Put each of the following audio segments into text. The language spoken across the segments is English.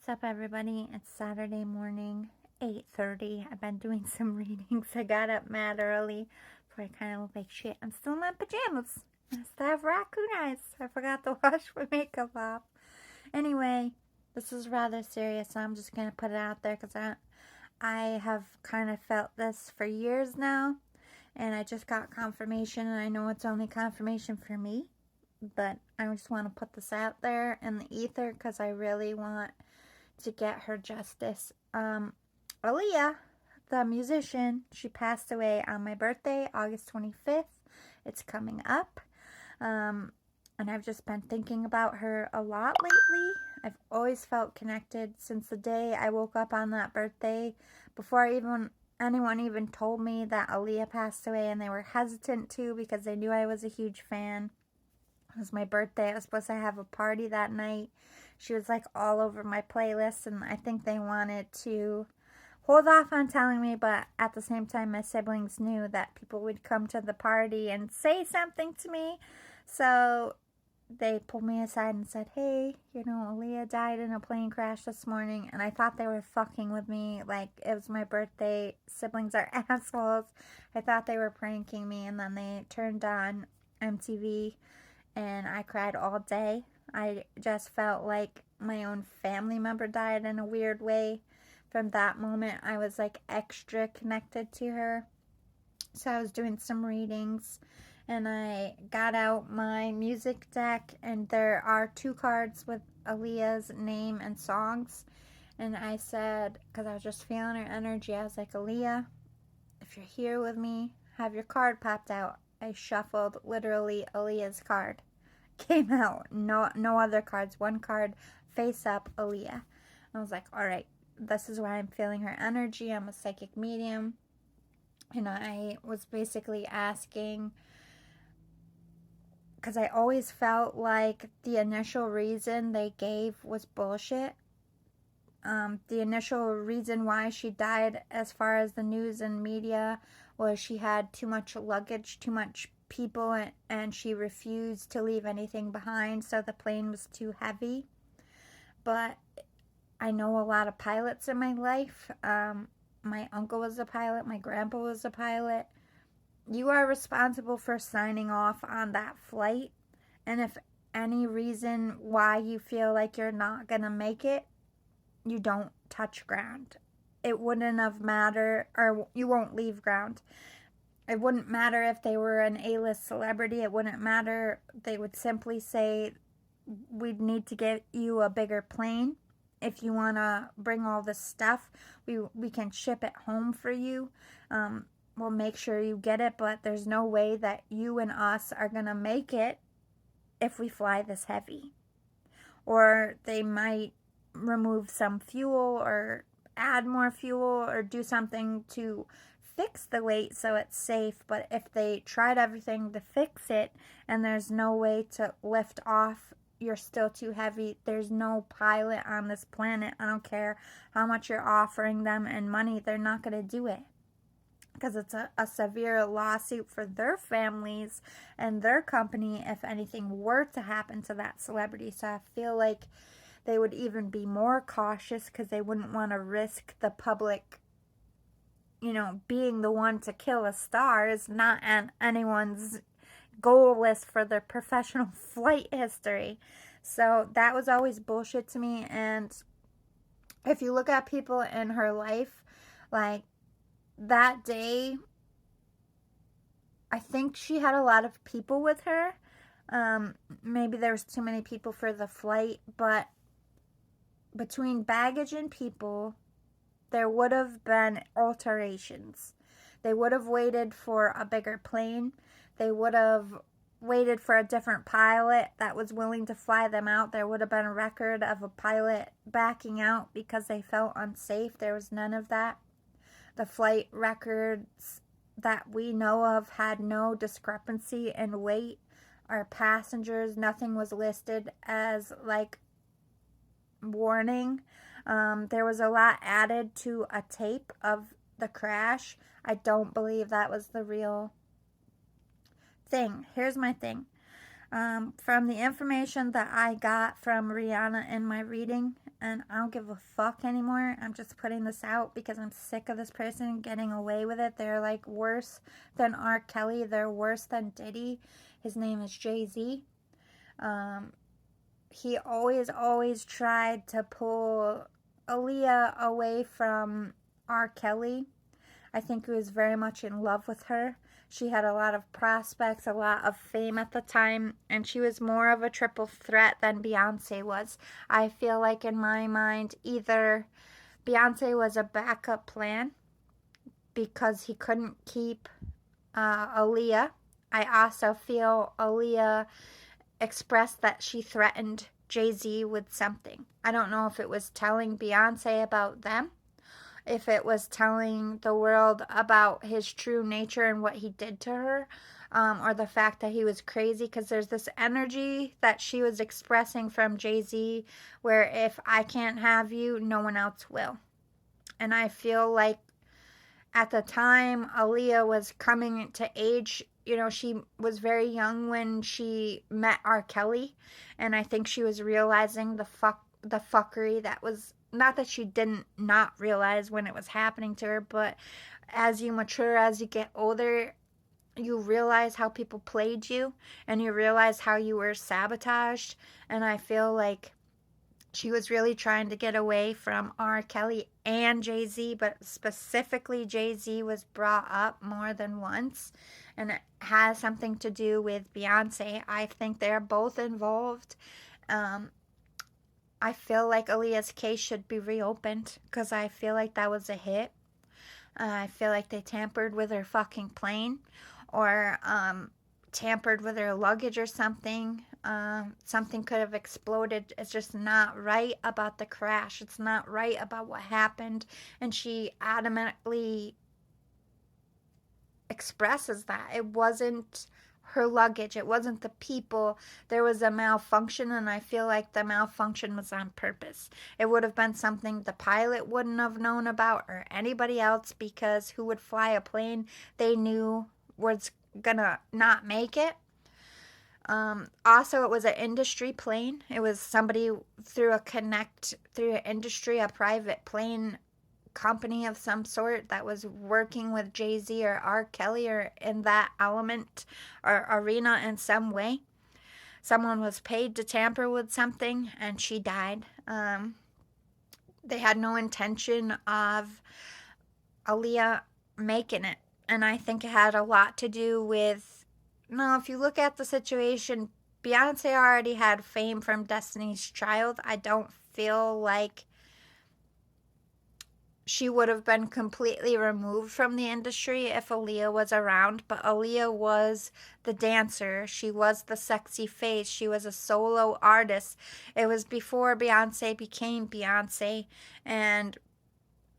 What's up, everybody? It's Saturday morning, 8:30. I've been doing some readings. I got up mad early, so I kind of look like shit. I'm still in my pajamas. I still have raccoon eyes. I forgot to wash my makeup off. Anyway, this is rather serious, so I'm just going to put it out there because I have kind of felt this for years now, and I just got confirmation, and I know it's only confirmation for me, but I just want to put this out there in the ether because I really want to get her justice. AALIYAH, the musician, she passed away on my birthday, August 25th. It's coming up. And I've just been thinking about her a lot lately. I've always felt connected since the day I woke up on that birthday, before anyone even told me that AALIYAH passed away, and they were hesitant to because they knew I was a huge fan. It was my birthday. I was supposed to have a party that night. She was like all over my playlist, and I think they wanted to hold off on telling me, but at the same time my siblings knew that people would come to the party and say something to me. So they pulled me aside and said, hey, AALIYAH died in a plane crash this morning. And I thought they were fucking with me. Like, it was my birthday. Siblings are assholes. I thought they were pranking me. And then they turned on MTV, and I cried all day. I just felt like my own family member died in a weird way. From that moment, I was like extra connected to her. So I was doing some readings, and I got out my music deck, and there are 2 cards with AALIYAH's name and songs. And I said, because I was just feeling her energy, I was like, AALIYAH, if you're here with me, have your card popped out. I shuffled literally AALIYAH's card. Came out. No other cards. 1 card, face up, AALIYAH. I was like, all right, this is why I'm feeling her energy. I'm a psychic medium. And I was basically asking, because I always felt like the initial reason they gave was bullshit. The initial reason why she died, as far as the news and media, was she had too much luggage, too much people, and she refused to leave anything behind, so the plane was too heavy. But I know a lot of pilots in my life. My uncle was a pilot. My grandpa was a pilot. You are responsible for signing off on that flight. And if any reason why you feel like you're not going to make it, you don't touch ground. It wouldn't have mattered, or you won't leave ground. It wouldn't matter if they were an A-list celebrity. It wouldn't matter. They would simply say, we'd need to get you a bigger plane. If you want to bring all this stuff, we can ship it home for you. We'll make sure you get it, but there's no way that you and us are going to make it if we fly this heavy. Or they might remove some fuel or add more fuel or do something to fix the weight so it's safe. But if they tried everything to fix it and there's no way to lift off, you're still too heavy, there's no pilot on this planet, I don't care how much you're offering them in money, they're not going to do it. Because it's a severe lawsuit for their families and their company if anything were to happen to that celebrity. So I feel like they would even be more cautious because they wouldn't want to risk the public, being the one to kill a star is not anyone's goal list for their professional flight history. So that was always bullshit to me. And if you look at people in her life, like that day, I think she had a lot of people with her. Maybe there was too many people for the flight, but between baggage and people, there would have been alterations. They would have waited for a bigger plane. They would have waited for a different pilot that was willing to fly them out. There would have been a record of a pilot backing out because they felt unsafe. There was none of that. The flight records that we know of had no discrepancy in weight or passengers. Nothing was listed as like warning. There was a lot added to a tape of the crash. I don't believe that was the real thing. Here's my thing. From the information that I got from Rihanna in my reading, and I don't give a fuck anymore. I'm just putting this out because I'm sick of this person getting away with it. They're like worse than R. Kelly. They're worse than Diddy. His name is Jay-Z. He always tried to pull Aaliyah away from R. Kelly. I think he was very much in love with her. She had a lot of prospects, a lot of fame at the time, and she was more of a triple threat than Beyonce was. I feel like in my mind, either Beyonce was a backup plan because he couldn't keep Aaliyah. I also feel Aaliyah expressed that she threatened Jay-Z with something. I don't know if it was telling Beyonce about them, if it was telling the world about his true nature and what he did to her, or the fact that he was crazy, because there's this energy that she was expressing from Jay-Z where if I can't have you, no one else will. And I feel like at the time Aaliyah was coming to age, you know, she was very young when she met R. Kelly, and I think she was realizing the fuckery that was, not that she didn't not realize when it was happening to her, but as you mature, as you get older, you realize how people played you, and you realize how you were sabotaged. And I feel like she was really trying to get away from R. Kelly and Jay-Z, but specifically Jay-Z was brought up more than once, and it has something to do with Beyonce. I think they're both involved. I feel like Aaliyah's case should be reopened because I feel like that was a hit. I feel like they tampered with her fucking plane, or tampered with her luggage or something. Something could have exploded. It's just not right about the crash. It's not right about what happened. And she adamantly expresses that. It wasn't her luggage. It wasn't the people. There was a malfunction, and I feel like the malfunction was on purpose. It would have been something the pilot wouldn't have known about, or anybody else, because who would fly a plane they knew was gonna not make it. Also, it was an industry plane. It was somebody through an industry, a private plane company of some sort that was working with Jay-Z or R. Kelly, or in that element or arena in some way. Someone was paid to tamper with something, and she died. They had no intention of Aaliyah making it. And I think it had a lot to do with, no, if you look at the situation, Beyonce already had fame from Destiny's Child. I don't feel like she would have been completely removed from the industry if Aaliyah was around, but Aaliyah was the dancer. She was the sexy face. She was a solo artist. It was before Beyonce became Beyonce, and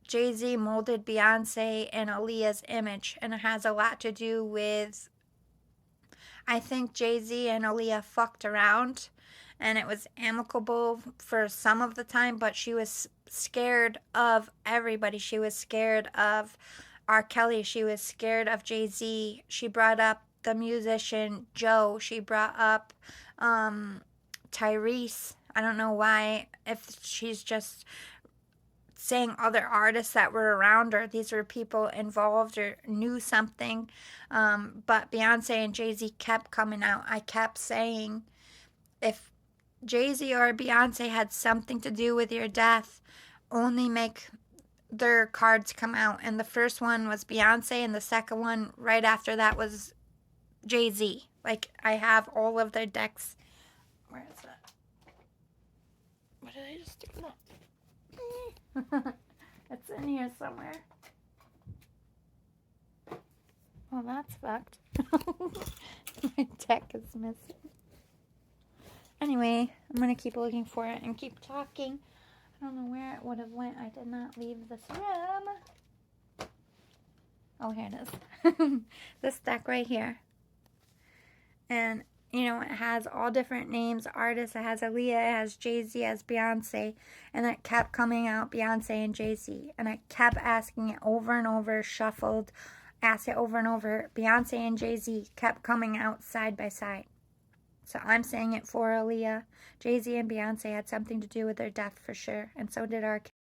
Jay-Z molded Beyonce and Aaliyah's image, and it has a lot to do with, I think Jay-Z and Aaliyah fucked around, and it was amicable for some of the time, but she was scared of everybody. She was scared of R. Kelly. She was scared of Jay-Z. She brought up the musician Joe. She brought up Tyrese. I don't know why, if she's just saying other artists that were around, or these were people involved or knew something. But Beyonce and Jay-Z kept coming out. I kept saying, if Jay-Z or Beyonce had something to do with your death, only make their cards come out. And the first one was Beyonce, and the second one right after that was Jay-Z. Like, I have all of their decks. Where is that? What did I just do? No. It's in here somewhere. Well, that's fucked. My deck is missing. Anyway, I'm going to keep looking for it and keep talking. I don't know where it would have went. I did not leave this room. Oh, here it is. This deck right here. And, you know, it has all different names, artists. It has Aaliyah, it has Jay-Z, it has Beyonce. And it kept coming out Beyonce and Jay-Z. And I kept asking it over and over, shuffled, asked it over and over. Beyonce and Jay-Z kept coming out side by side. So I'm saying it for Aaliyah. Jay-Z and Beyonce had something to do with her death for sure, and so did our